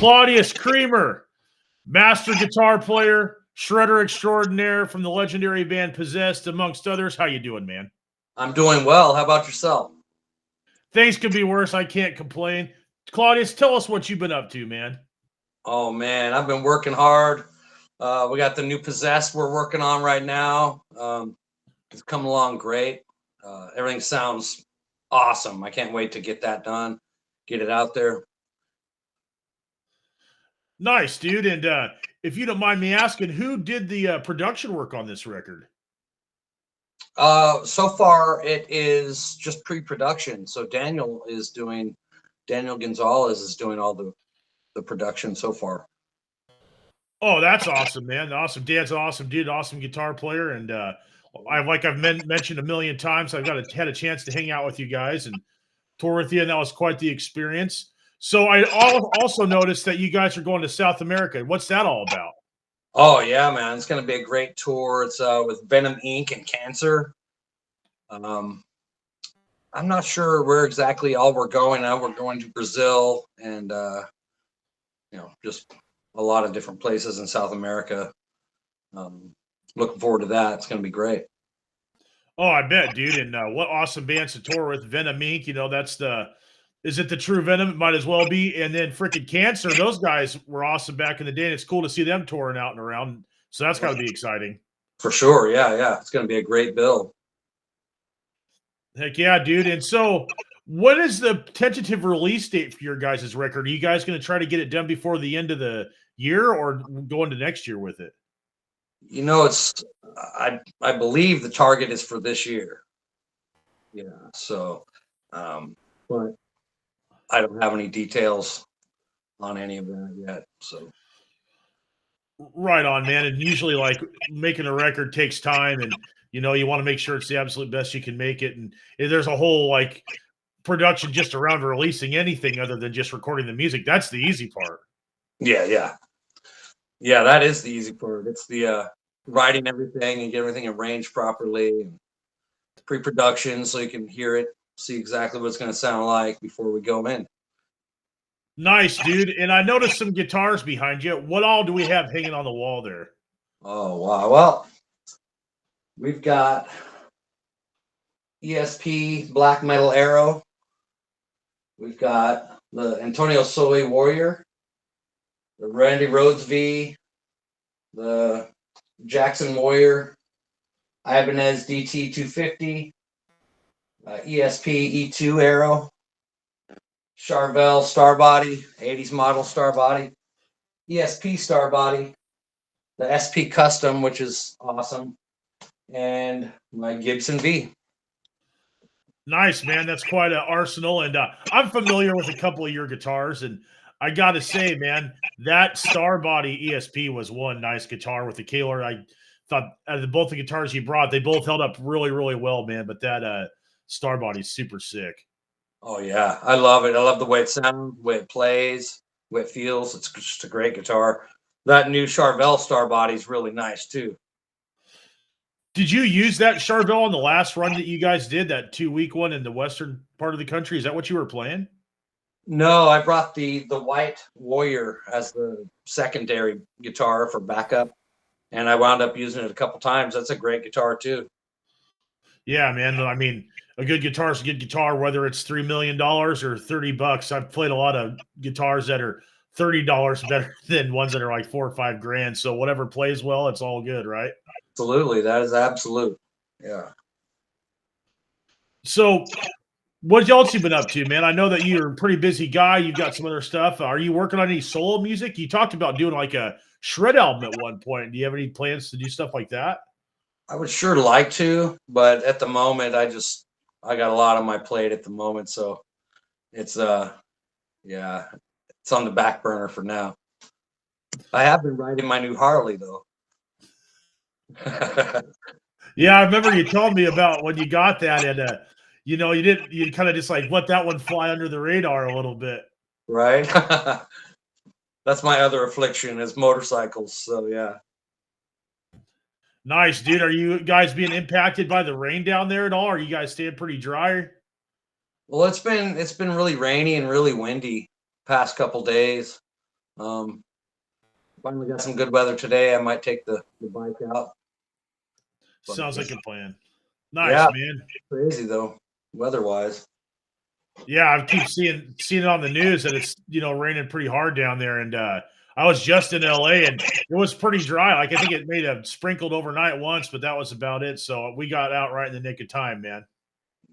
Claudeous Creamer, master guitar player, shredder extraordinaire from the legendary band Possessed, amongst others. How you doing, man? I'm doing well. How about yourself? Things could be worse. I can't complain. Claudeous, tell us what you've been up to, man. Oh man, I've been working hard. We got the new Possessed we're working on right now. It's coming along great. Everything sounds awesome. I can't wait to get that done, get it out there. Nice, dude. And if you don't mind me asking, who did the production work on this record? So far it is just pre-production. So Daniel Gonzalez is doing all the production so far. Oh, that's awesome, man. Awesome. Dan's awesome dude, awesome guitar player. And I've mentioned a million times, I've had a chance to hang out with you guys and tour with you, and that was quite the experience. So I also noticed that you guys are going to South America. What's that all about? Oh yeah, man, it's gonna be a great tour. It's with Venom Inc. and Cancer. I'm not sure where exactly all we're going now. We're going to Brazil and just a lot of different places in South America. Looking forward to that. It's gonna be great. Oh, I bet, dude. And what awesome bands to tour with. Venom Inc. Is it the true Venom? It might as well be. And then freaking Cancer. Those guys were awesome back in the day. And it's cool to see them touring out and around. So that's got to be exciting. For sure. Yeah. It's going to be a great bill. Heck yeah, dude. And so what is the tentative release date for your guys' record? Are you guys going to try to get it done before the end of the year or go into next year with it? I believe the target is for this year. Yeah. So, but I don't have any details on any of that yet. So. Right on, man. And usually, like, making a record takes time, and you want to make sure it's the absolute best you can make it. And there's a whole like production just around releasing anything other than just recording the music. That's the easy part. Yeah. That is the easy part. It's the writing everything and get everything arranged properly, and pre-production so you can hear it, see exactly what it's going to sound like before we go in. Nice, dude. And I noticed some guitars behind you. What all do we have hanging on the wall there? Oh, wow. Well, we've got ESP Black Metal Arrow. We've got the Antonio Soy Warrior, the Randy Rhodes V, the Jackson Warrior, Ibanez DT 250, ESP E2 Arrow, Charvel Star Body, 80s model Star Body, ESP Star Body, the SP Custom, which is awesome, and my Gibson V. Nice, man. That's quite an arsenal. And I'm familiar with a couple of your guitars. And I got to say, man, that Star Body ESP was one nice guitar with the Kaler. I thought out of both the guitars you brought, they both held up really, really well, man. But that Star Body's super sick. Oh, yeah. I love it. I love the way it sounds, the way it plays, the way it feels. It's just a great guitar. That new Charvel Star Body is really nice, too. Did you use that Charvel on the last run that you guys did, that 2-week one in the western part of the country? Is that what you were playing? No, I brought the White Warrior as the secondary guitar for backup, and I wound up using it a couple times. That's a great guitar, too. Yeah, man. I mean, a good guitar is a good guitar, whether it's $3 million or $30. I've played a lot of guitars that are $30 better than ones that are like $4 or $5 grand. So whatever plays well, it's all good, right? Absolutely. That is absolute. Yeah. So what else you been up to, man? I know that you're a pretty busy guy. You've got some other stuff. Are you working on any solo music? You talked about doing like a shred album at one point. Do you have any plans to do stuff like that? I would sure like to, but at the moment, I got a lot on my plate at the moment. So it's, it's on the back burner for now. I have been riding my new Harley, though. Yeah, I remember you told me about when you got that, and you kind of just like let that one fly under the radar a little bit, right? That's my other affliction is motorcycles. So yeah. Nice, dude. Are you guys being impacted by the rain down there at all? Are you guys staying pretty dry? Well, it's been really rainy and really windy past couple days. Finally got some good weather today. I might take the bike out. But Sounds like a plan. yeah, Nice, man. crazy though, weather-wise. Yeah, I keep seeing it on the news that it's raining pretty hard down there, and I was just in LA and it was pretty dry. Like I think it made a sprinkled overnight once, but that was about it. So we got out right in the nick of time, man.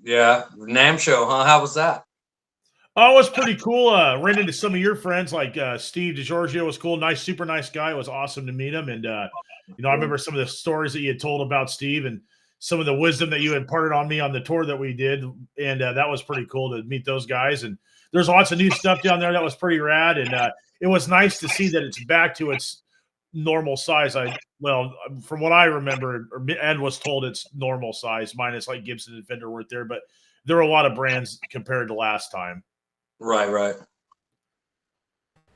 Yeah, NAMM show, huh? How was that? Oh, it was pretty cool. Ran into some of your friends, like Steve DiGiorgio was cool. Nice, super nice guy. It was awesome to meet him. And I remember some of the stories that you had told about Steve and some of the wisdom that you imparted on me on the tour that we did. And that was pretty cool to meet those guys. And there's lots of new stuff down there that was pretty rad. And it was nice to see that it's back to its normal size. From what I remember, or Ed was told it's normal size, minus like Gibson and Fender weren't there, but there were a lot of brands compared to last time. Right.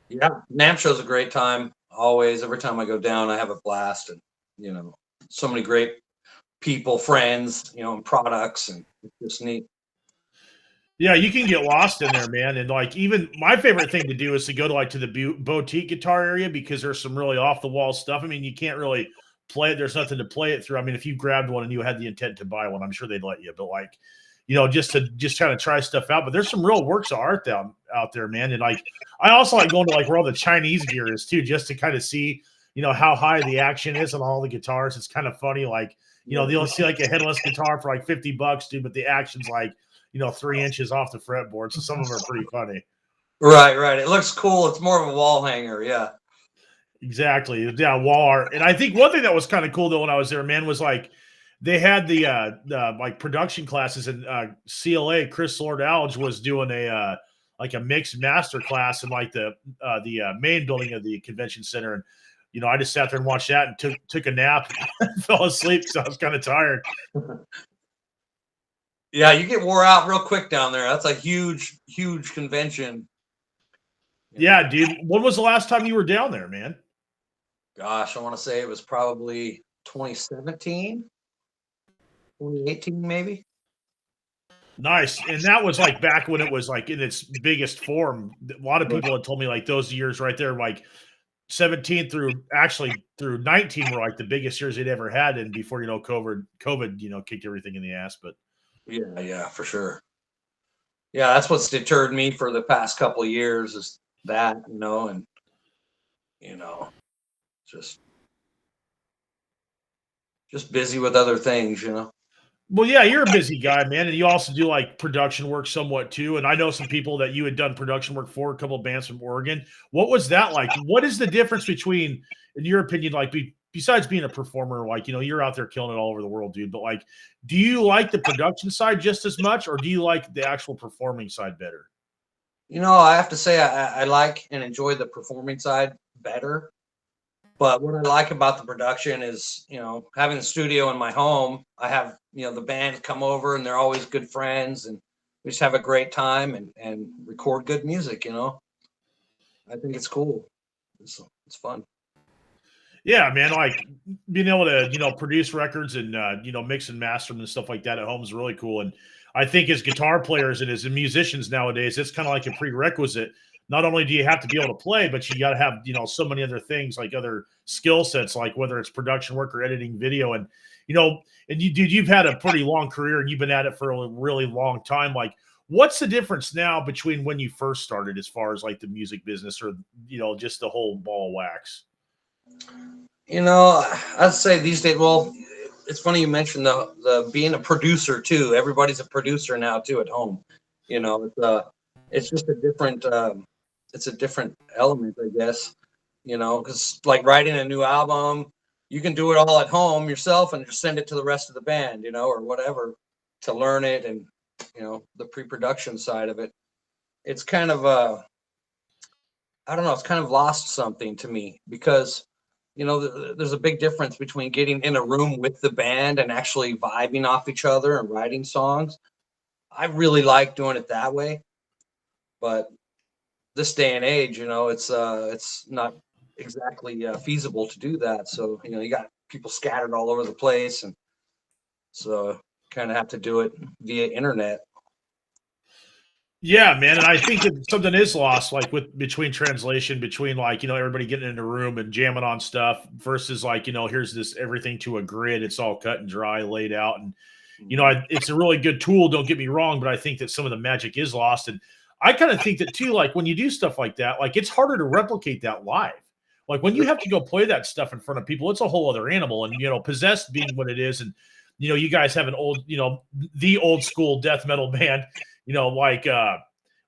Yeah, NAMM show's a great time. Always, every time I go down, I have a blast, and so many great people, friends, and products, and it's just neat. Yeah, you can get lost in there, man. And like, even my favorite thing to do is to go to the boutique guitar area because there's some really off the wall stuff. I mean, you can't really play it. There's nothing to play it through. I mean, if you grabbed one and you had the intent to buy one, I'm sure they'd let you. But like, just to kind of try stuff out. But there's some real works of art out there, man. And like, I also like going to like where all the Chinese gear is too, just to kind of see, how high the action is on all the guitars. It's kind of funny. Like, they'll see like a headless guitar for like $50, dude, but the action's like 3 inches off the fretboard. So some of them are pretty funny. Right. It looks cool. It's more of a wall hanger. Yeah. Exactly. Yeah, wall art. And I think one thing that was kind of cool though when I was there, man, was like they had the like production classes and CLA. Chris Lord Alge was doing a like a mixed master class in like the main building of the convention center. And I just sat there and watched that and took a nap and fell asleep because I was kind of tired. Yeah, you get wore out real quick down there. That's a huge convention. Yeah, dude. When was the last time you were down there, man? Gosh, I want to say it was probably 2017, 2018, maybe. Nice. And that was like back when it was like in its biggest form. A lot of people had told me like those years right there, like 17 through 19 were like the biggest years they'd ever had. And before, COVID, kicked everything in the ass. But yeah, for sure. Yeah, that's what's deterred me for the past couple of years is that, and just busy with other things, well, yeah, you're a busy guy, man. And you also do like production work somewhat too. And I know some people that you had done production work for, a couple of bands from Oregon. What was that like? What is the difference between, in your opinion, like besides being a performer, like, you're out there killing it all over the world, dude. But like, do you like the production side just as much, or do you like the actual performing side better? I have to say I like and enjoy the performing side better. But what I like about the production is, having the studio in my home. I have, the band come over and they're always good friends and we just have a great time and record good music, I think it's cool. It's fun. Yeah, man, like being able to, produce records and mix and master them and stuff like that at home is really cool. And I think as guitar players and as musicians nowadays, it's kind of like a prerequisite. Not only do you have to be able to play, but you got to have, so many other things like other skill sets, like whether it's production work or editing video. And, and you've had a pretty long career and you've been at it for a really long time. Like, what's the difference now between when you first started as far as like the music business or, just the whole ball of wax? I'd say these days, well, it's funny you mentioned the being a producer too. Everybody's a producer now too at home. It's just it's a different element, I guess. Because like writing a new album, you can do it all at home yourself and just send it to the rest of the band, or whatever to learn it. And the pre-production side of it, it's kind of I don't know, it's kind of lost something to me because there's a big difference between getting in a room with the band and actually vibing off each other and writing songs. I really like doing it that way, but this day and age, it's not exactly feasible to do that. So you got people scattered all over the place, and so kind of have to do it via internet. Yeah, man, and I think that something is lost, like, with between translation, between, like, everybody getting in a room and jamming on stuff versus, like, here's this everything to a grid, it's all cut and dry, laid out, and, Mhm. it's a really good tool, don't get me wrong, but I think that some of the magic is lost, and I kinda think that too, like, when you do stuff like that, like, it's harder to replicate that live. Like, when you have to go play that stuff in front of people, it's a whole other animal, and, Possessed being what it is, and, you guys have an old the old school death metal band, you know, like, uh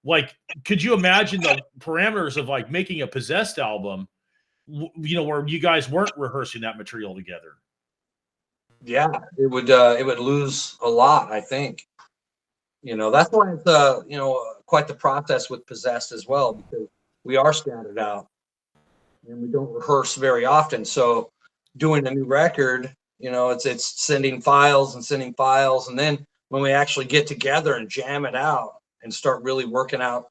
like, could you imagine the parameters of, like, making a Possessed album, where you guys weren't rehearsing that material together? Yeah, it would lose a lot, I think. That's why it's quite the process with Possessed as well, because we are scattered out and we don't rehearse very often. So doing a new record, it's sending files, and then when we actually get together and jam it out and start really working out,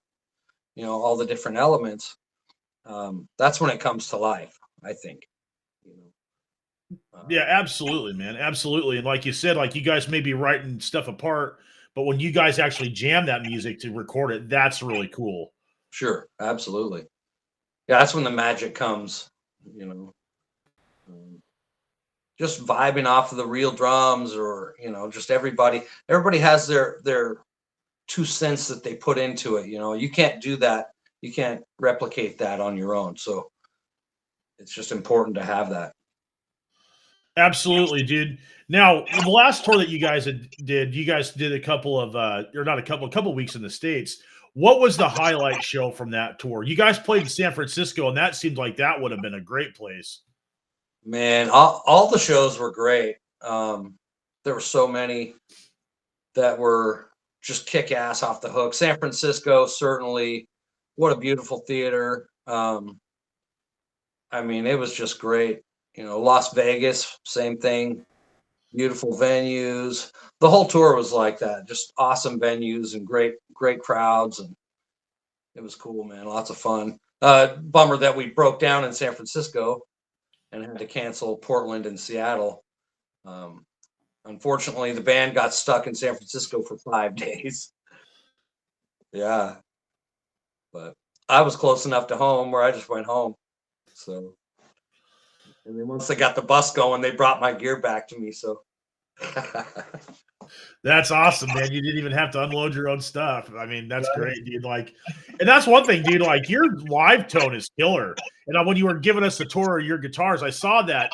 all the different elements, that's when it comes to life, I think. You Yeah, um, absolutely, man, absolutely, and like you said, like, you guys may be writing stuff apart, but when you guys actually jam that music to record it, that's really cool. sure, absolutely. Yeah, that's when the magic comes. You know, um, just vibing off of the real drums, or just everybody has their 2 cents that they put into it. You can't do that. You can't replicate that on your own. So it's just important to have that. Absolutely, dude. Now, with the last tour that you guys did a couple of, or not a couple weeks in the States. What was the highlight show from that tour? You guys played in San Francisco, and that seemed like that would have been a great place. Man, all the shows were great. There were so many that were just kick ass off the hook. San Francisco, certainly, what a beautiful theater. I mean, it was just great. Las Vegas, same thing, beautiful venues. The whole tour was like that, just awesome venues and great crowds, and it was cool, man. Lots of fun. Bummer that we broke down in San Francisco and had to cancel Portland and Seattle. Um, Unfortunately, the band got stuck in San Francisco for 5 days. Yeah, but I was close enough to home where I just went home. So, and then once they got the bus going, they brought my gear back to me. So, That's awesome, man. You didn't even have to unload your own stuff. I mean, that's great, dude. Like, and that's one thing, dude. Like, your live tone is killer. And when you were giving us the tour of your guitars, I saw that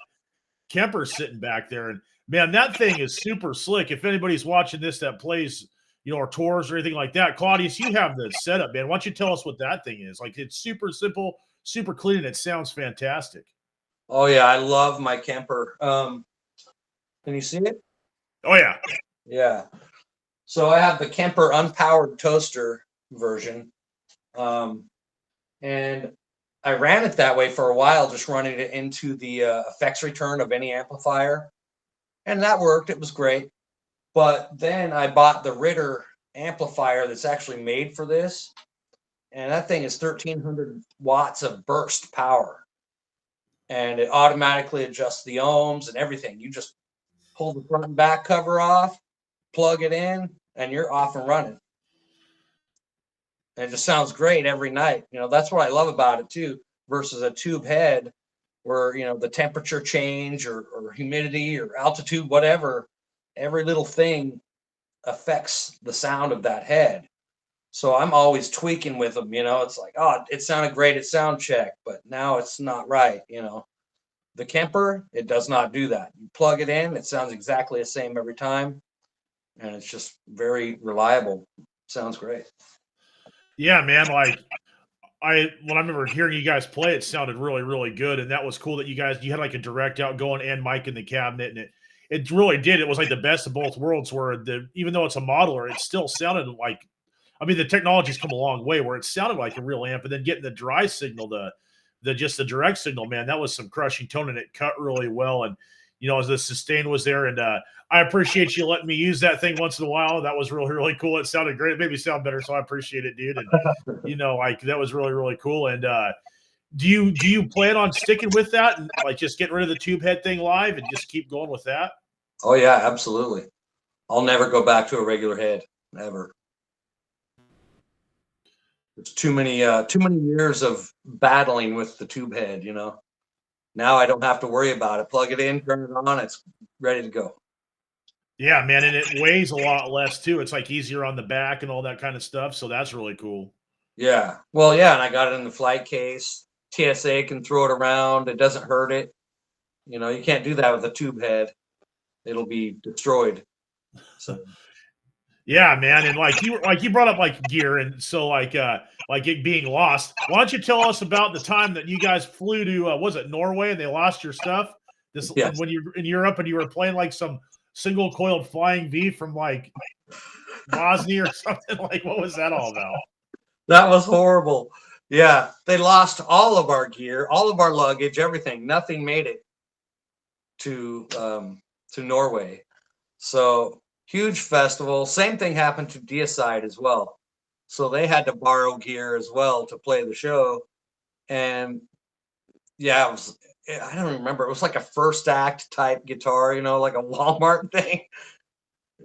Kemper sitting back there, and man, that thing is super slick. If anybody's watching this that plays, or tours or anything like that, Claudius, you have the setup, man. Why don't you tell us what that thing is? Like, it's super simple, super clean, and it sounds fantastic. oh yeah, I love my Kemper. Can you see it? Oh yeah, Yeah. So I have the Kemper unpowered toaster version, um, and I ran it that way for a while, just running it into the effects return of any amplifier, and that worked. It was great. But then I bought the Ritter amplifier that's actually made for this, and that thing is 1,300 watts of burst power, and it automatically adjusts the ohms and everything. You just pull the front and back cover off, plug it in, and you're off and running. And it just sounds great every night. That's what I love about it too, versus a tube head where, the temperature change, or humidity or altitude, whatever, every little thing affects the sound of that head. So I'm always tweaking with them. It's like, oh, it sounded great at sound check, but now it's not right. The Kemper, it does not do that. You plug it in, it sounds exactly the same every time, and it's just very reliable. Sounds great. yeah, man. Like, when I remember hearing you guys play, it sounded really, really good, and that was cool that you had like a direct outgoing and mic in the cabinet, and it really did. It was like the best of both worlds. Where even though it's a modeler, it still sounded like. I mean, the technology's come a long way where it sounded like a real amp, and then getting the dry signal, the just the direct signal, man, that was some crushing tone, and it cut really well. And as the sustain was there, and I appreciate you letting me use that thing once in a while. That was really, really cool. It sounded great. It made me sound better, so I appreciate it, dude. And like that was really, really cool. And do you plan on sticking with that and like just getting rid of the tube head thing live and just keep going with that? Oh yeah, absolutely. I'll never go back to a regular head. Never. There's too many years of battling with the tube head, you know. Now I don't have to worry about it. Plug it in, turn it on, it's ready to go. Yeah, man, and it weighs a lot less too. It's like easier on the back and all that kind of stuff. So that's really cool. Yeah. Well, yeah, and I got it in the flight case. TSA can throw it around. It doesn't hurt it. You know, you can't do that with a tube head. It'll be destroyed. So Yeah, man, and like you brought up like gear, and so like it being lost. Why don't you tell us about the time that you guys flew to was it Norway and they lost your stuff? This yes, when you're in Europe and you were playing like some single coiled flying V from like Bosnia or something. Like what was that all about? that was horrible. Yeah, they lost all of our gear, all of our luggage, everything. Nothing made it to Norway. So huge festival. Same thing happened to Deicide as well. So they had to borrow gear as well to play the show. And yeah, it was, I don't remember. It was like a first act type guitar, you know, like a Walmart thing.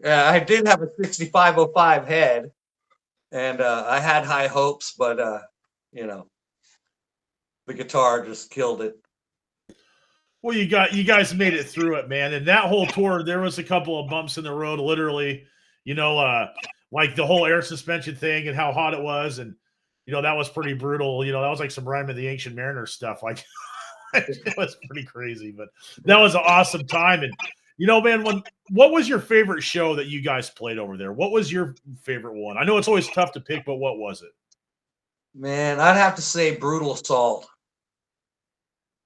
Yeah, I did have a 6505 head, and I had high hopes, but you know, the guitar just killed it. Well, you guys made it through it, man. And that whole tour, there was a couple of bumps in the road, literally, you know, like the whole air suspension thing and how hot it was, and you know, that was pretty brutal. You know, that was like some Rime of the Ancient Mariner stuff. Like it was pretty crazy, but that was an awesome time. And you know, man, what was your favorite show that you guys played over there? What was your favorite one? I know it's always tough to pick, but what was it? Man, I'd have to say Brutal Assault.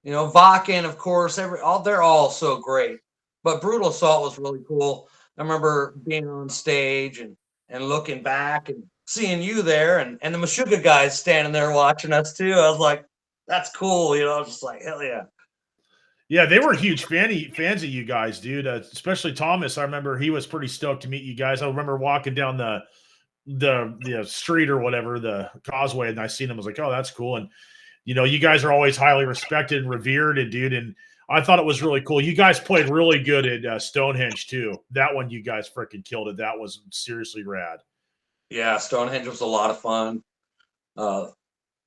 You know, Vakken, of course, they're all so great. But Brutal Assault was really cool. I remember being on stage and looking back and seeing you there and the Meshuggah guys standing there watching us too. I was like, that's cool, you know, I was just like, hell yeah. Yeah, they were huge fans of you guys, dude. Especially Thomas. I remember he was pretty stoked to meet you guys. I remember walking down the street or whatever, the causeway, and I seen him. I was like, oh, that's cool. And you know, you guys are always highly respected and revered, and dude. And I thought it was really cool. You guys played really good at Stonehenge too. That one, you guys freaking killed it. That was seriously rad. Yeah, Stonehenge was a lot of fun. Uh,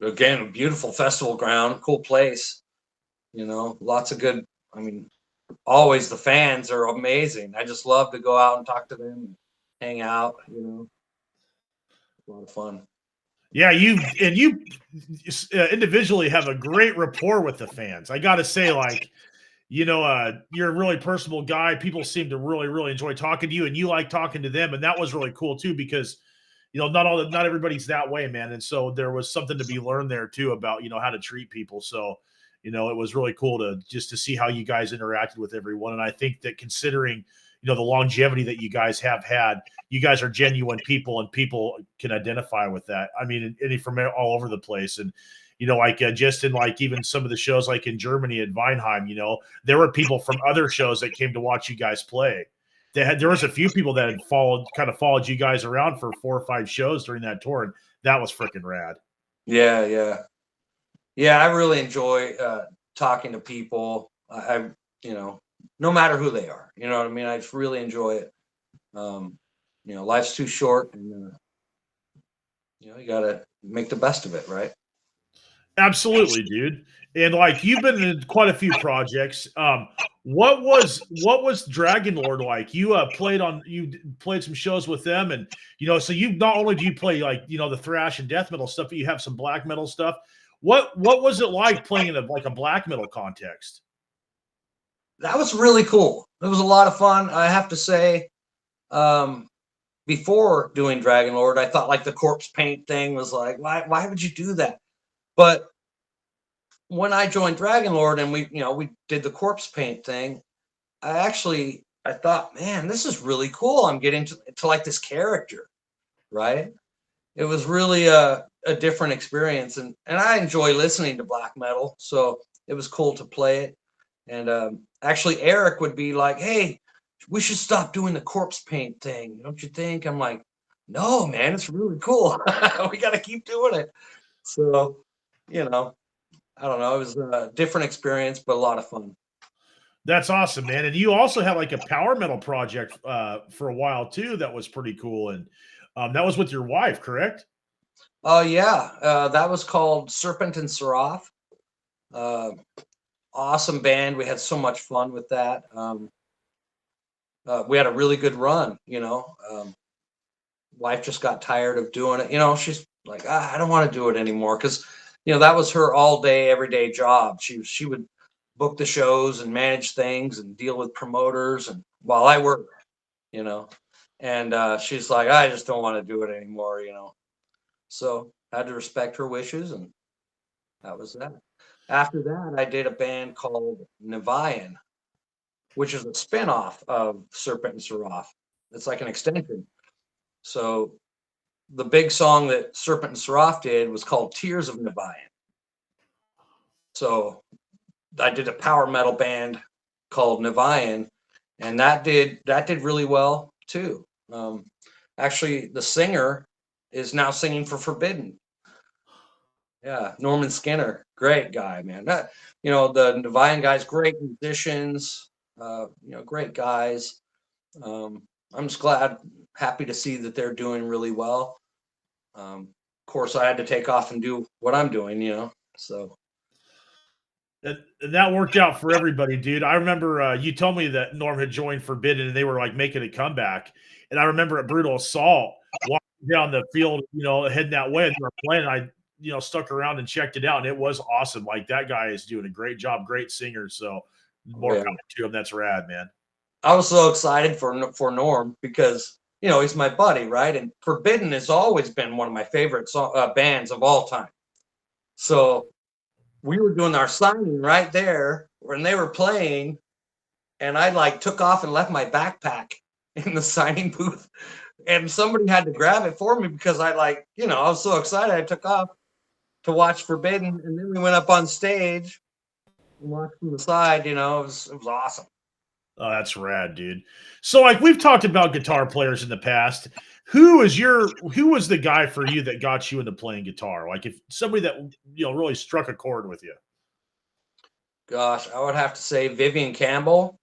Again, a beautiful festival ground, cool place. You know, lots of good. I mean, always the fans are amazing. I just love to go out and talk to them, and hang out. You know, a lot of fun. Yeah, you individually have a great rapport with the fans. I got to say, like, you know, you're a really personable guy. People seem to really, really enjoy talking to you, and you like talking to them, and that was really cool too because you know not everybody's that way, man. And so there was something to be learned there too about you know how to treat people. So you know it was really cool to just to see how you guys interacted with everyone. And I think that considering you know the longevity that you guys have had, you guys are genuine people, and people can identify with that. I mean, any from all over the place, and you know, like just in like even some of the shows like in Germany at Weinheim, you know, there were people from other shows that came to watch you guys play. There was a few people that had followed you guys around for 4 or 5 shows during that tour, and that was freaking rad. Yeah, yeah, yeah. I really enjoy talking to people. You know, no matter who they are. You know what I mean? I just really enjoy it. Um, you know, life's too short, and you know, you gotta make the best of it, right? Absolutely, dude. And like you've been in quite a few projects. What was Dragon Lord like? You played some shows with them, and you know, so you not only do you play like you know the thrash and death metal stuff, but you have some black metal stuff. What was it like playing in like a black metal context? That was really cool. It was a lot of fun. I have to say, um, before doing Dragon Lord, I thought like the corpse paint thing was like, why would you do that? But when I joined Dragon Lord and we did the corpse paint thing, I thought, man, this is really cool. I'm getting to like this character, right? It was really a different experience, and I enjoy listening to black metal, so it was cool to play it. And actually, Eric would be like, "Hey, we should stop doing the corpse paint thing, don't you think?" I'm like, "No, man, it's really cool. We got to keep doing it." So, you know, I don't know. It was a different experience, but a lot of fun. That's awesome, man. And you also had like a power metal project for a while too that was pretty cool. And that was with your wife, correct? Oh yeah, that was called Serpent and Seraph. Uh, awesome band. We had so much fun with that. We had a really good run. Wife just got tired of doing it. She's like, I don't want to do it anymore because that was her all day, everyday job. She would book the shows and manage things and deal with promoters and while I worked, you know. And she's like, I just don't want to do it anymore. So I had to respect her wishes, and that was that. After that, I did a band called Nevayan, which is a spin-off of Serpent and Seraph. It's like an extension. So the big song that Serpent and Seraph did was called Tears of Nevayan. So I did a power metal band called Nevayan, and that did really well too. Actually, the singer is now singing for Forbidden. Yeah, Norman Skinner, great guy, man. The Nevayan guys, great musicians, great guys. I'm just happy to see that they're doing really well. Of course, I had to take off and do what I'm doing. So that worked out for everybody, dude. I remember you told me that Norm had joined Forbidden and they were like making a comeback. And I remember at Brutal Assault walking down the field, heading that way, and they were playing. And I, stuck around and checked it out, and it was awesome. Like that guy is doing a great job, great singer. So more power to him. That's rad, man. I was so excited for Norm because he's my buddy, right? And Forbidden has always been one of my favorite bands of all time. So we were doing our signing right there when they were playing, and I like took off and left my backpack in the signing booth, and somebody had to grab it for me because I was so excited. I took off to watch Forbidden, and then we went up on stage and watched from the side. It was awesome. Oh, that's rad, dude. So, like, we've talked about guitar players in the past. Who was the guy for you that got you into playing guitar? Like, if somebody that really struck a chord with you. Gosh, I would have to say Vivian Campbell,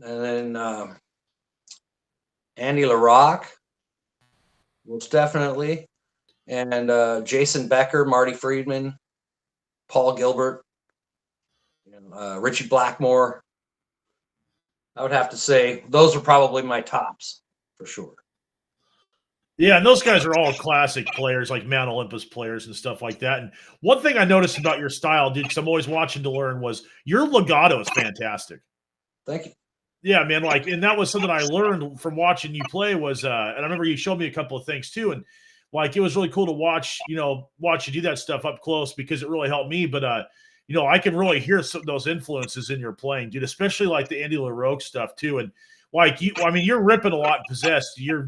and then Andy LaRock, most definitely, and Jason Becker, Marty Friedman, Paul Gilbert, Richie Blackmore. I would have to say those are probably my tops for sure. Yeah, and those guys are all classic players, like Mount Olympus players and stuff like that. And one thing I noticed about your style, dude, because I'm always watching to learn, was your legato is fantastic. Thank you. Yeah, man. Like, and that was something I learned from watching you play was, and I remember you showed me a couple of things too. And like, it was really cool to watch you do that stuff up close because it really helped me. But, I can really hear some of those influences in your playing, dude, especially like the Andy LaRoque stuff too. And like you're ripping a lot Possessed. You're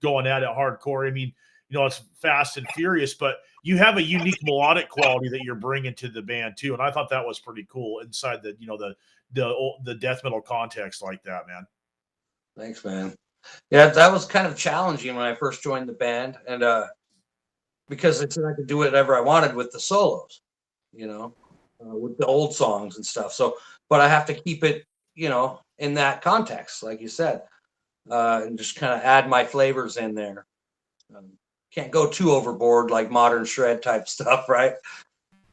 going at it hardcore. I mean, it's fast and furious, but you have a unique melodic quality that you're bringing to the band too. And I thought that was pretty cool inside the death metal context like that, man. Thanks, man. Yeah, that was kind of challenging when I first joined the band, and because I said I could do whatever I wanted with the solos, with the old songs and stuff. So, but I have to keep it, in that context, like you said, and just kind of add my flavors in there. Can't go too overboard like modern shred type stuff, right?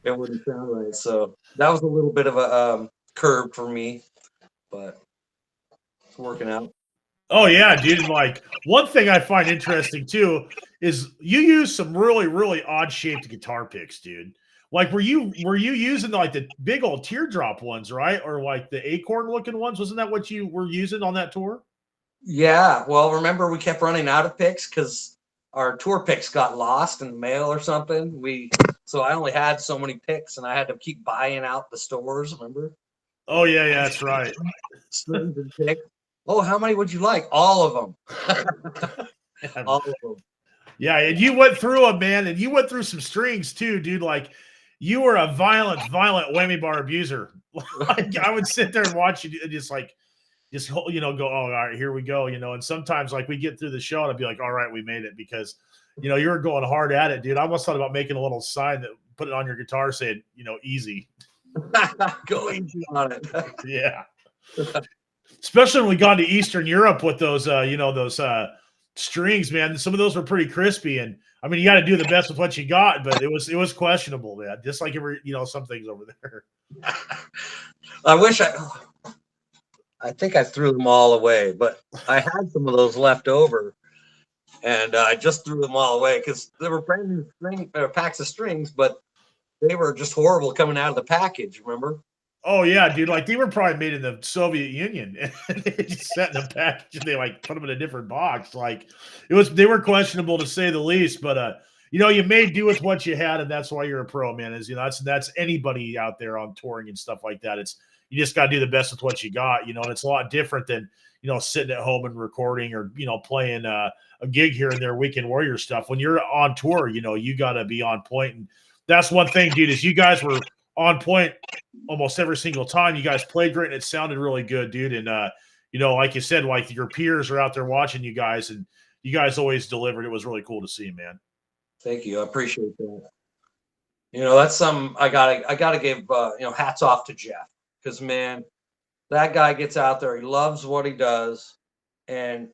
It wouldn't sound right. So that was a little bit of a curve for me, but it's working out. Oh yeah, dude. Like one thing I find interesting too is you use some really, really odd shaped guitar picks, dude. Like were you using like the big old teardrop ones, right? Or like the acorn looking ones? Wasn't that what you were using on that tour? Yeah. Well, remember we kept running out of picks because our tour picks got lost in the mail or something. So I only had so many picks, and I had to keep buying out the stores. Remember? Oh yeah, that's right. Strings and picks. Oh, how many would you like? All of them. All of them. Yeah, and you went through them, man, and you went through some strings too, dude. Like you were a violent whammy bar abuser. Like I would sit there and watch you and just go, oh, all right, here we go, and sometimes like we get through the show and I'd be like, all right, we made it because, you were going hard at it, dude. I almost thought about making a little sign that put it on your guitar saying, easy. Go easy on it. Yeah. Especially when we got to Eastern Europe with those, those strings, man. Some of those were pretty crispy. And I mean, you got to do the best with what you got, but it was questionable, man. Just like every some things over there. I wish I think I threw them all away, but I had some of those left over, and I just threw them all away because they were brand new packs of strings, but they were just horrible coming out of the package. Remember? Oh yeah, dude. Like they were probably made in the Soviet Union, and they just sat in a package and they like put them in a different box. Like they were questionable to say the least. But you made do with what you had, and that's why you're a pro, man. Is that's anybody out there on touring and stuff like that. It's you just got to do the best with what you got, and it's a lot different than sitting at home and recording or playing a gig here and there, weekend warrior stuff. When you're on tour, you got to be on point, and that's one thing, dude. Is you guys were on point almost every single time. You guys played great and it sounded really good, dude. And like you said, like your peers are out there watching you guys, and you guys always delivered. It was really cool to see, man. Thank you. I appreciate that. That's some I gotta give hats off to Jeff, because man, that guy gets out there. He loves what he does, and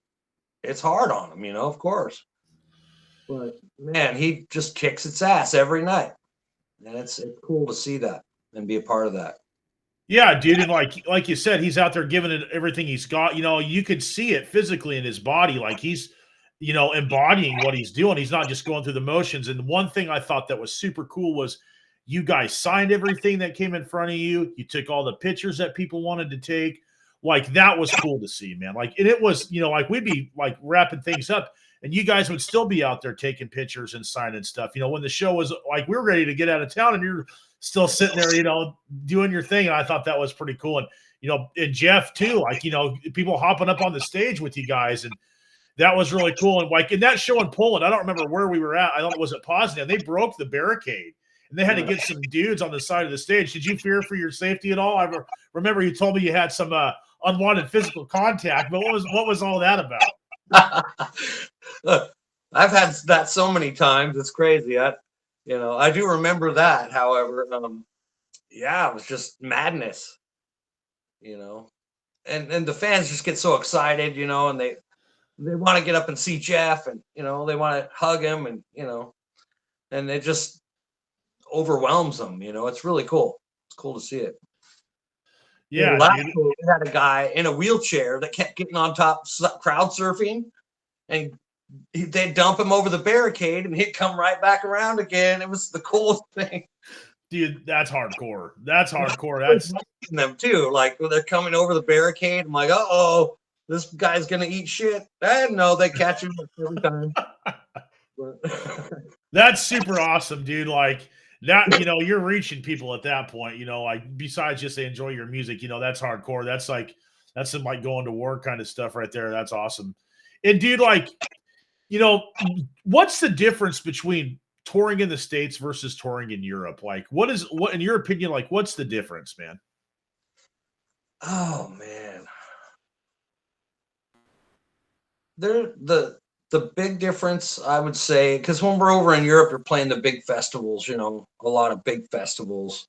it's hard on him, of course. But man, he just kicks its ass every night, and it's cool to see that and be a part of that. Yeah, dude, and like you said, he's out there giving it everything he's got. You could see it physically in his body, like he's embodying what he's doing. He's not just going through the motions. And one thing I thought that was super cool was you guys signed everything that came in front of you. You took all the pictures that people wanted to take. Like that was cool to see, man. Like, and it was, like we'd be like wrapping things up and you guys would still be out there taking pictures and signing stuff. When the show was like, we were ready to get out of town and you're still sitting there, doing your thing. And I thought that was pretty cool. And Jeff too, like, people hopping up on the stage with you guys. And that was really cool. And like in that show in Poland, I don't remember where we were at. I don't know, was it Poznan? They broke the barricade and they had to get some dudes on the side of the stage. Did you fear for your safety at all? I remember you told me you had some unwanted physical contact, but what was all that about? Look, I've had that so many times. It's crazy. I do remember that. However, yeah, it was just madness, and the fans just get so excited, and they want to get up and see Jeff, and they want to hug him, and and it just overwhelms them. It's really cool. It's cool to see it. Yeah, last year we had a guy in a wheelchair that kept getting on top crowd surfing, and they'd dump him over the barricade and he'd come right back around again. It was the coolest thing. Dude, that's hardcore. That's hardcore. That's them too. Like when they're coming over the barricade, I'm like, uh-oh, this guy's gonna eat shit. I didn't know they catch him every time. That's super awesome, dude. Like that, you're reaching people at that point, like besides just they enjoy your music, that's hardcore. That's some like going to war kind of stuff right there. That's awesome. And dude, like, what's the difference between touring in the States versus touring in Europe? Like, what in your opinion, like, what's the difference, man? Oh man. The big difference, I would say, because when we're over in Europe, you're playing the big festivals, a lot of big festivals.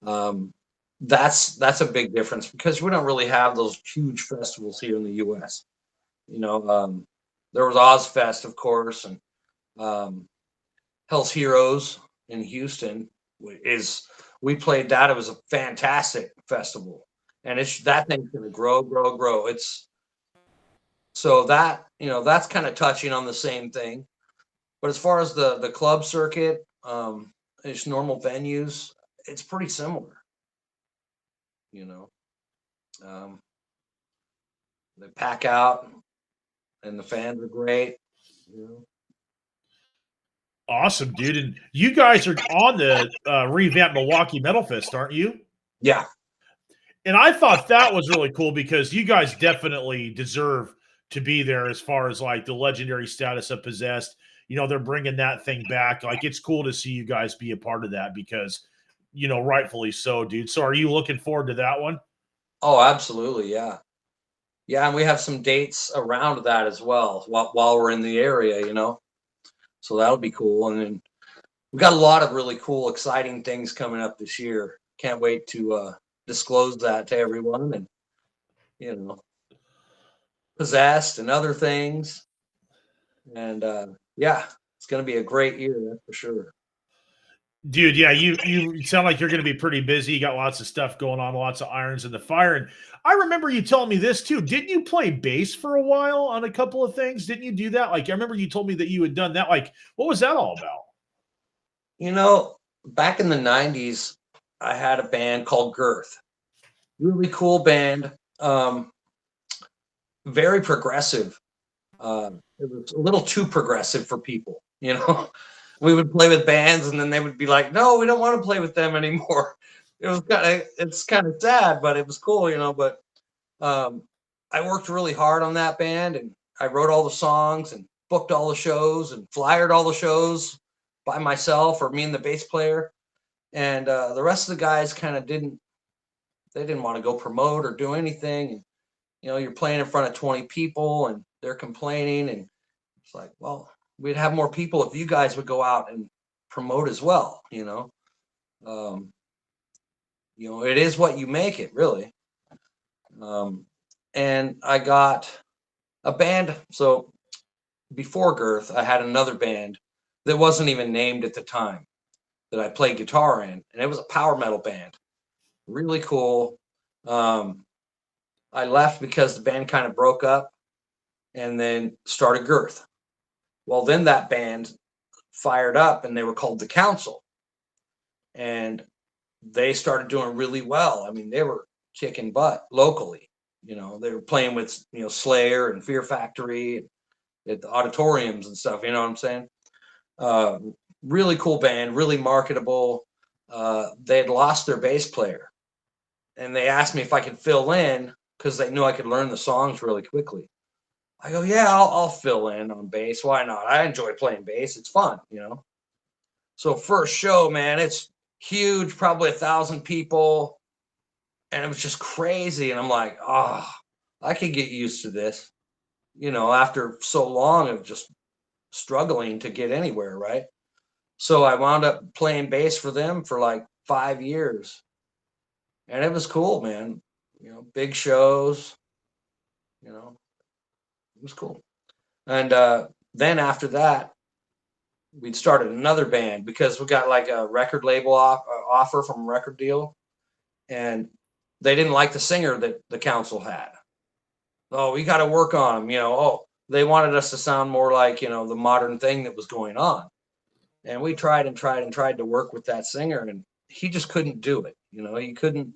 That's a big difference because we don't really have those huge festivals here in the US. There was Ozfest, of course, and Hell's Heroes in Houston we played that. It was a fantastic festival, and that thing's going to grow. It's so that's kind of touching on the same thing. But as far as the club circuit, it's normal venues, it's pretty similar. They pack out, and the fans are great. Awesome, dude. And you guys are on the revamped Milwaukee Metal Fest, aren't you? Yeah. And I thought that was really cool because you guys definitely deserve to be there as far as like the legendary status of Possessed. They're bringing that thing back. Like, it's cool to see you guys be a part of that because, rightfully so, dude. So are you looking forward to that one? Oh, absolutely. Yeah. Yeah. And we have some dates around that as well while we're in the area, so that'll be cool. And then we've got a lot of really cool, exciting things coming up this year. Can't wait to disclose that to everyone, and Possessed and other things. And yeah, It's going to be a great year, that's for sure. Dude, yeah, you sound like you're going to be pretty busy. You got lots of stuff going on, lots of irons in the fire. And I remember you telling me this too. Didn't you play bass for a while on a couple of things? Didn't you do that? Like, I remember you told me that you had done that. Like, what was that all about? You know, back in the 90s, I had a band called Girth. Really cool band. Very progressive. It was a little too progressive for people, you know. We would play with bands and then they would be like, no, we don't want to play with them anymore. It's kind of sad, but it was cool, you know. But um, I worked really hard on that band, and I wrote all the songs and booked all the shows and flyered all the shows by myself, or me and the bass player. And the rest of the guys kind of didn't want to go promote or do anything. And, you know, you're playing in front of 20 people and they're complaining. And it's like, well, we'd have more people if you guys would go out and promote as well, you know. Um, you know, it is what you make it, really. And I got a band. So before Girth, I had another band that wasn't even named at the time that I played guitar in, and it was a power metal band. Really cool. I left because the band kind of broke up, and then started Girth. Well, then that band fired up, and they were called The Council, and they started doing really well. I mean, they were kicking butt locally. You know, they were playing with, you know, Slayer and Fear Factory at the auditoriums and stuff. You know what I'm saying? Uh, Really cool band, really marketable. They had lost their bass player, and they asked me if I could fill in because they knew I could learn the songs really quickly. I go, yeah, I'll fill in on bass. Why not? I enjoy playing bass. It's fun, you know. So first show, man, it's huge, probably 1,000 people, and it was just crazy. And I'm like, oh, I could get used to this, you know, after so long of just struggling to get anywhere, right? So I wound up playing bass for them for like 5 years, and it was cool, man. You know, big shows, you know, it was cool. And then after that, we'd started another band because we got like a record label offer from a record deal, and they didn't like the singer that the council had. Oh, we got to work on him, you know. Oh, they wanted us to sound more like, you know, the modern thing that was going on. And we tried and tried and tried to work with that singer, and he just couldn't do it. You know, he couldn't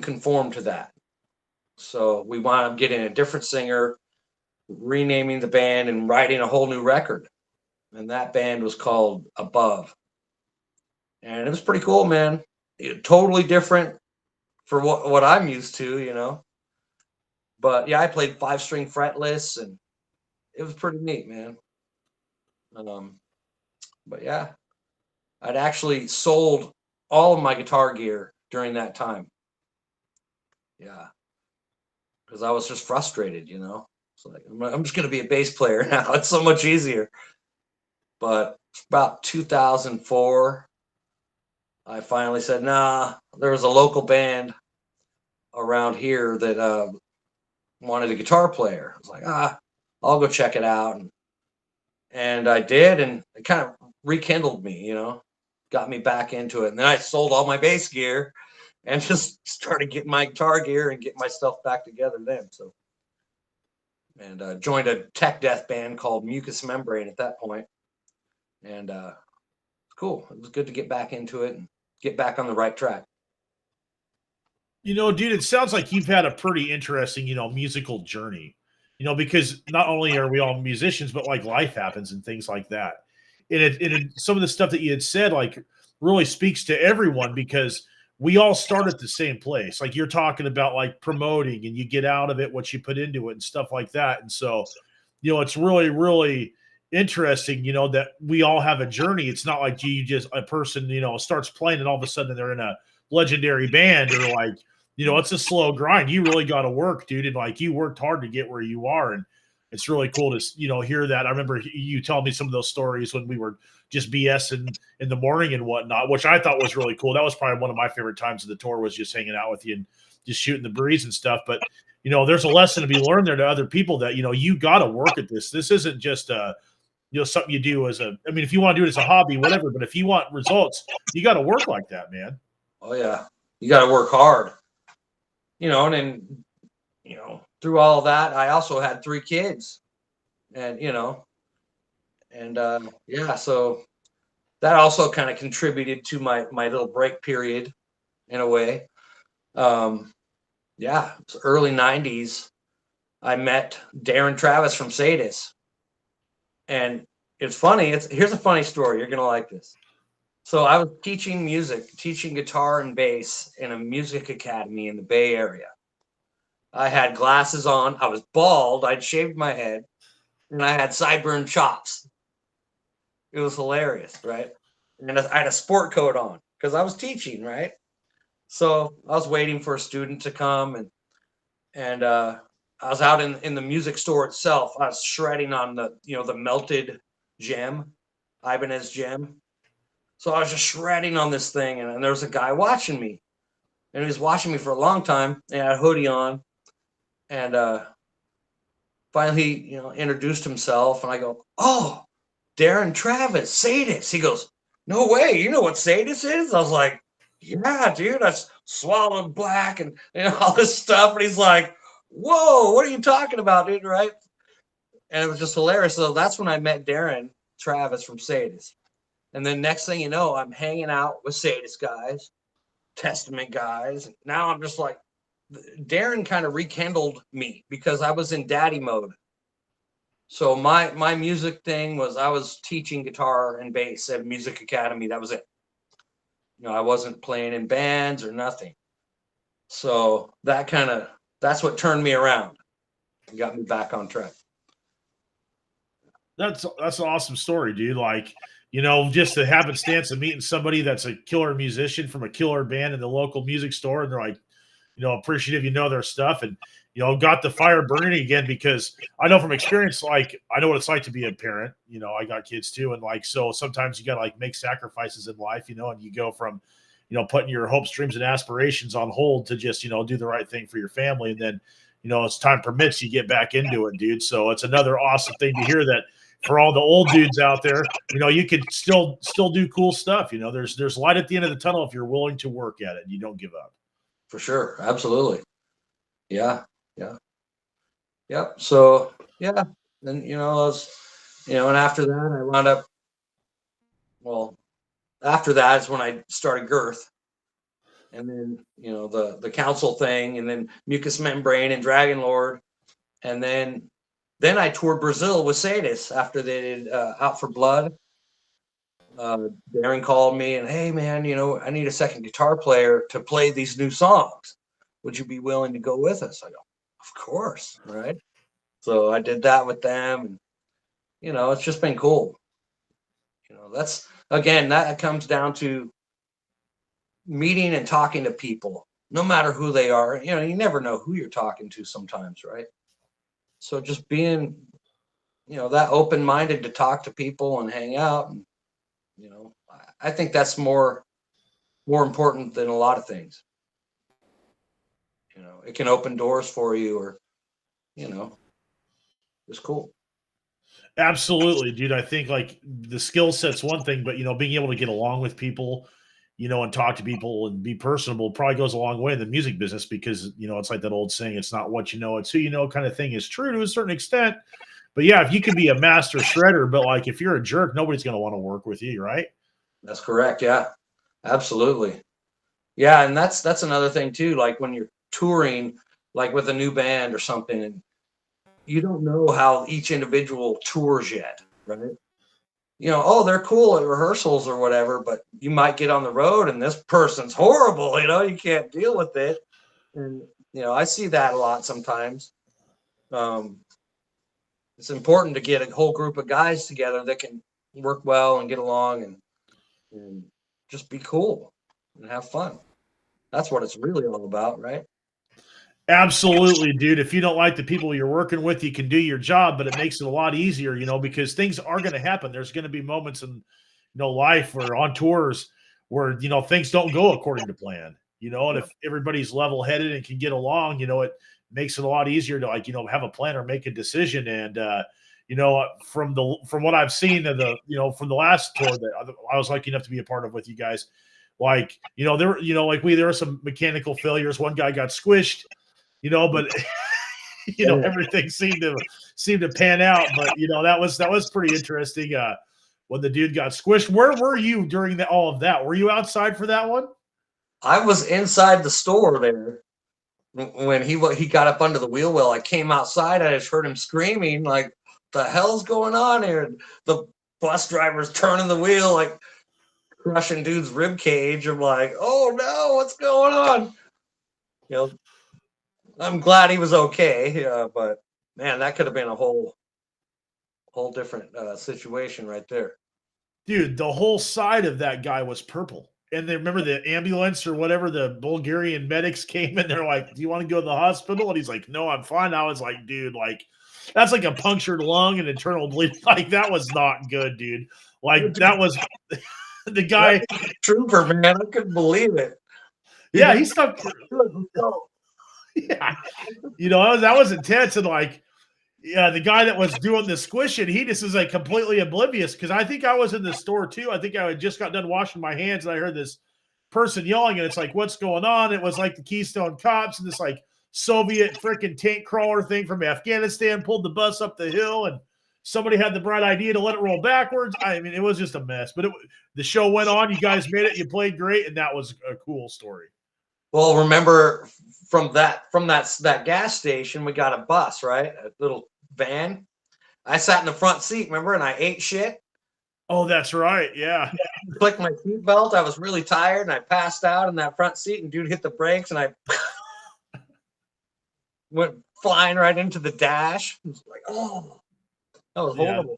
conform to that. So we wound up getting a different singer, renaming the band, and writing a whole new record. And that band was called Above. And it was pretty cool, man. Totally different for what I'm used to, you know. But yeah, I played 5-string fretless, and it was pretty neat, man. Um, but yeah, I'd actually sold all of my guitar gear during that time. Yeah, because I was just frustrated, you know. It's like, I'm just going to be a bass player now. It's so much easier. But about 2004, I finally said, nah. There was a local band around here that wanted a guitar player. I was like, I'll go check it out. And I did, and it kind of rekindled me, you know, got me back into it. And then I sold all my bass gear and just started getting my guitar gear and getting my stuff back together then. So, and joined a tech death band called Mucous Membrane at that point. And it's cool. It was good to get back into it and get back on the right track. You know, dude, it sounds like you've had a pretty interesting, you know, musical journey. You know, because not only are we all musicians, but like life happens and things like that. Some of the stuff that you had said, like, really speaks to everyone because we all start at the same place. Like you're talking about, like promoting, and you get out of it what you put into it and stuff like that. And so, you know, it's really, really interesting, you know, that we all have a journey. It's not like you just a person, you know, starts playing and all of a sudden they're in a legendary band, or like, you know, it's a slow grind. You really got to work, dude. And like you worked hard to get where you are. And it's really cool to, you know, hear that. I remember you telling me some of those stories when we were just BSing in the morning and whatnot, which I thought was really cool. That was probably one of my favorite times of the tour, was just hanging out with you and just shooting the breeze and stuff. But, you know, there's a lesson to be learned there to other people that, you know, you got to work at this. This isn't just something you do as if you want to do it as a hobby, whatever, but if you want results, you got to work like that, man. Oh yeah. You got to work hard, and then, through all of that, I also had 3 kids, and, yeah, so that also kind of contributed to my little break period in a way. Yeah, it was early 90s. I met Darren Travis from Sadis. And it's funny. Here's a funny story. You're gonna like this. So I was teaching music, teaching guitar and bass in a music academy in the Bay Area. I had glasses on. I was bald. I'd shaved my head, and I had sideburn chops. It was hilarious, right? And I had a sport coat on because I was teaching, right? So I was waiting for a student to come, and I was out in the music store itself. I was shredding on the melted gem, Ibanez gem. So I was just shredding on this thing, and there was a guy watching me, and he was watching me for a long time. And he had a hoodie on, and finally, introduced himself, and I go, "Oh, Darren Travis, Sadis." He goes, "No way, you know what Sadis is?" I was like, "Yeah, dude, I swallowed black and all this stuff." And he's like, "Whoa, what are you talking about, dude?" Right? And it was just hilarious. So that's when I met Darren Travis from Sadis. And then next thing you know, I'm hanging out with Sadis guys, Testament guys. Now I'm just like, Darren kind of rekindled me because I was in daddy mode. So my music thing was I was teaching guitar and bass at Music Academy. That was it. I wasn't playing in bands or nothing. So that's what turned me around and got me back on track. That's an awesome story, dude. Like, just the happenstance of meeting somebody that's a killer musician from a killer band in the local music store, and they're like, appreciative, their stuff, and got the fire burning again. Because I know from experience, like, I know what it's like to be a parent. I got kids too, and like, so sometimes you gotta like make sacrifices in life, and you go from putting your hopes, dreams, and aspirations on hold to just do the right thing for your family, and then as time permits, you get back into it, dude. So it's another awesome thing to hear that for all the old dudes out there, you can still do cool stuff. There's light at the end of the tunnel if you're willing to work at it and you don't give up. For sure. Absolutely. Yeah. Yeah. Yep. So yeah. And I was, and after that I wound up, well, after that is when I started Girth. And then, the council thing, and then Mucous Membrane and Dragon Lord. And then I toured Brazil with Sadis after they did Out for Blood. Darren called me and, "Hey man, I need a second guitar player to play these new songs. Would you be willing to go with us?" I go, "Of course." Right. So I did that with them, and it's just been cool. That's, again, that comes down to meeting and talking to people, no matter who they are. You never know who you're talking to sometimes, right? So just being, that open-minded to talk to people and hang out, and I think that's more important than a lot of things. It can open doors for you, or it's cool. Absolutely, dude. I think like the skill set's one thing, but being able to get along with people, and talk to people and be personable probably goes a long way in the music business, because it's like that old saying, it's not what you know, it's who you know kind of thing, is true to a certain extent. But yeah, if you can be a master shredder, but like if you're a jerk, nobody's gonna want to work with you, right? That's correct. Yeah, absolutely. Yeah, and that's another thing too. Like when you're touring, like with a new band or something, and you don't know how each individual tours yet, right? Oh, they're cool at rehearsals or whatever, but you might get on the road and this person's horrible. You can't deal with it, and I see that a lot sometimes. Um, it's important to get a whole group of guys together that can work well and get along, and just be cool and have fun. That's what it's really all about, right? Absolutely, dude. If you don't like the people you're working with, you can do your job, but it makes it a lot easier, because things are going to happen. There's going to be moments in, life or on tours where, things don't go according to plan, and if everybody's level headed and can get along, it makes it a lot easier to like, have a plan or make a decision. And, from what I've seen of from the last tour that I was lucky enough to be a part of with you guys, like, there were some mechanical failures. One guy got squished, but everything seemed to pan out. But that was pretty interesting. When the dude got squished, where were you during all of that? Were you outside for that one? I was inside the store there when he got up under the wheel well. I came outside. I just heard him screaming like, "The hell's going on here?" And the bus driver's turning the wheel, like crushing dude's rib cage. I'm like, "Oh no, what's going on?" I'm glad he was okay. But man, that could have been a whole different situation right there. Dude, the whole side of that guy was purple. And they remember the ambulance or whatever, the Bulgarian medics came and they're like, "Do you want to go to the hospital?" And he's like, "No, I'm fine." I was like, dude, like, that's like a punctured lung and internal bleeding. Like, that was not good, dude. Like, that was the guy. Trooper, man. I couldn't believe it. Yeah, he stuck. Yeah. That was intense. And like, yeah, the guy that was doing the squishing, he just is like completely oblivious, because I think I was in the store too. I think I had just got done washing my hands and I heard this person yelling, and it's like, what's going on? It was like the Keystone Cops and this like Soviet freaking tank crawler thing from Afghanistan pulled the bus up the hill, and somebody had the bright idea to let it roll backwards. I mean, it was just a mess, but the show went on. You guys made it. You played great, and that was a cool story. Well, remember from that gas station, we got a bus, right? A little van. I sat in the front seat, remember, and I ate shit. Oh, that's right. Yeah. Clicked my seatbelt. I was really tired, and I passed out in that front seat. And dude hit the brakes, and I went flying right into the dash. I was like, oh, that was horrible.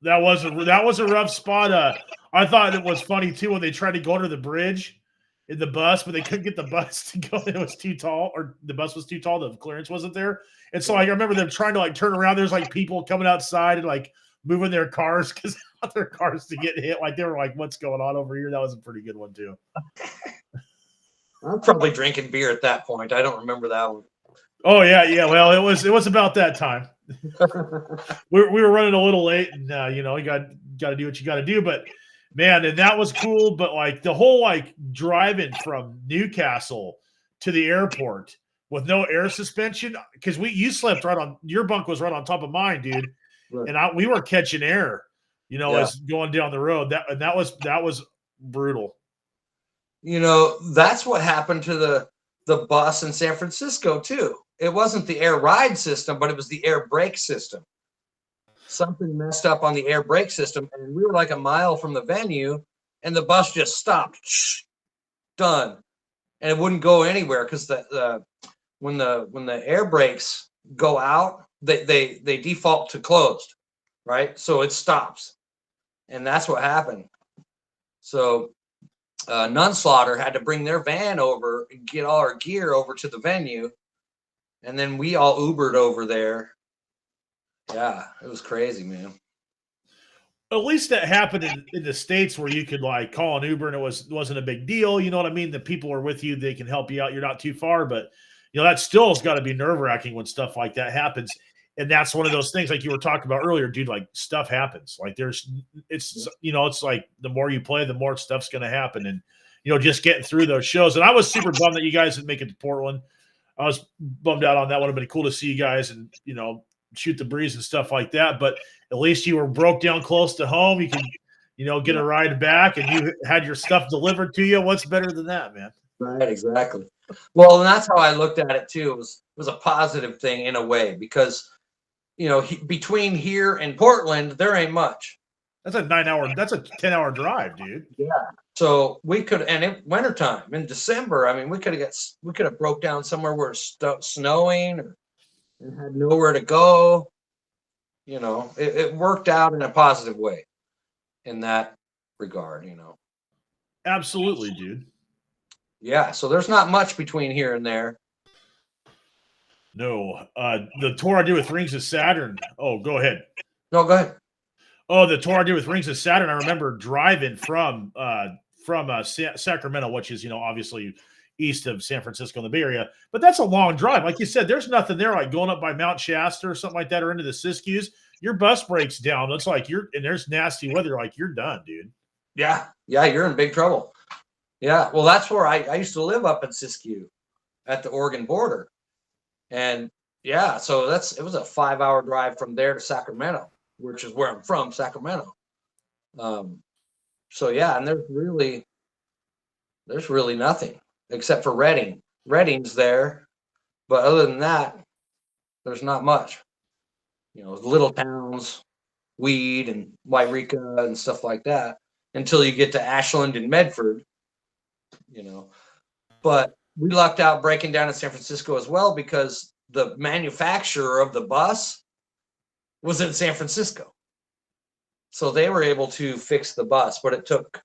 Yeah, that was a rough spot. I thought it was funny too when they tried to go under the bridge in the bus, but they couldn't get the bus to go. It was too tall, or the bus was too tall. The clearance wasn't there. And so like, I remember them trying to like turn around. There's like people coming outside and like moving their cars because they want their cars to get hit. Like, they were like, "What's going on over here?" That was a pretty good one too. I'm probably drinking beer at that point. I don't remember that one. Oh yeah. Well, it was about that time. we were running a little late, and you got to do what you got to do. But man, and that was cool. But like the whole like driving from Newcastle to the airport with no air suspension, because you slept right on, your bunk was right on top of mine, dude, Right. and we were catching air, as going down the road. That was brutal. That's what happened to the bus in San Francisco too. It wasn't the air ride system, but it was the air brake system. Something messed up on the air brake system, and we were like a mile from the venue, and the bus just stopped. Done. And it wouldn't go anywhere because when the air brakes go out, they default to closed, right? So it stops, and that's what happened. So Nunslaughter had to bring their van over and get all our gear over to the venue, and then we all Ubered over there. Yeah, it was crazy, man. At least that happened in the States where you could like call an Uber and it wasn't a big deal. You know what I mean? The people are with you. They can help you out. You're not too far, but that still has got to be nerve wracking when stuff like that happens. And that's one of those things like you were talking about earlier, dude, like stuff happens. Like it's like the more you play, the more stuff's going to happen. And, just getting through those shows. And I was super bummed that you guys didn't make it to Portland. I was bummed out on that. Would have been cool to see you guys and, shoot the breeze and stuff like that. But at least you were broke down close to home. You can, get a ride back, and you had your stuff delivered to you. What's better than that, man? Right, exactly. Well, and that's how I looked at it too. It was a positive thing in a way because, between here and Portland, there ain't much. That's a 10-hour drive, dude. Yeah. So we could, and in wintertime in December, I mean, we could have broke down somewhere where it's snowing and had nowhere to go. It worked out in a positive way in that regard, Absolutely, dude. Yeah, so there's not much between here and there. No. The tour I did with Rings of Saturn. Oh, go ahead. No, go ahead. Oh, the tour I did with Rings of Saturn, I remember driving from Sacramento, which is, obviously east of San Francisco in the Bay Area. But that's a long drive. Like you said, there's nothing there like going up by Mount Shasta or something like that, or into the Siskiyous. your bus breaks down, it's like and there's nasty weather, like you're done, dude. Yeah, you're in big trouble. Yeah, well, that's where I used to live, up in Siskiyou at the Oregon border. And yeah, so it was a 5-hour drive from there to Sacramento, which is where I'm from, Sacramento. So yeah, and there's really nothing except for Redding. Redding's there, but other than that, there's not much. Little towns, Weed and Wairika and stuff like that, until you get to Ashland and Medford. But we lucked out breaking down in San Francisco as well, because the manufacturer of the bus was in San Francisco. So they were able to fix the bus, but it took,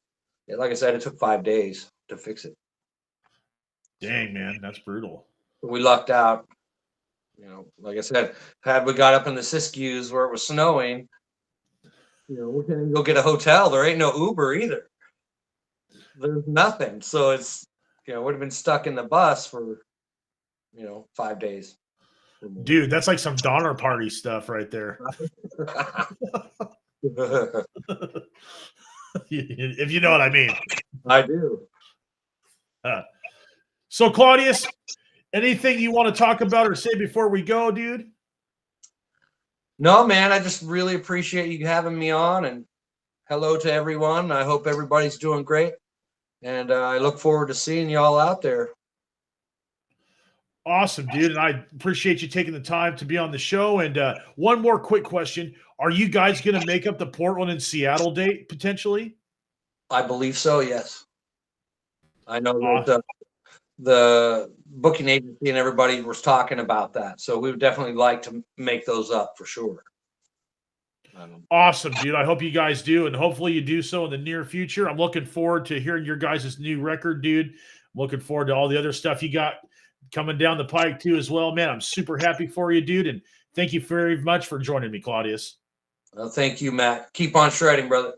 like I said, it took 5 days to fix it. Dang, man, that's brutal. We lucked out. Like I said, had we got up in the Siskiyous where it was snowing, we couldn't go get a hotel. There ain't no Uber either. There's nothing. So it's, would have been stuck in the bus for, 5 days. Dude, that's like some Donner Party stuff right there. If you know what I mean. I do. So, Claudeous, anything you want to talk about or say before we go, dude? No, man, I just really appreciate you having me on, and hello to everyone. I hope everybody's doing great, and I look forward to seeing y'all out there. Awesome, dude, and I appreciate you taking the time to be on the show. And one more quick question. Are you guys going to make up the Portland and Seattle date potentially? I believe so, yes. I know that the booking agency and everybody was talking about that. So we would definitely like to make those up for sure. Awesome, dude. I hope you guys do, and hopefully you do so in the near future. I'm looking forward to hearing your guys' new record, dude. I'm looking forward to all the other stuff you got coming down the pike too as well, man. I'm super happy for you, dude, and thank you very much for joining me, Claudeous. Well, thank you, Matt. Keep on shredding, brother.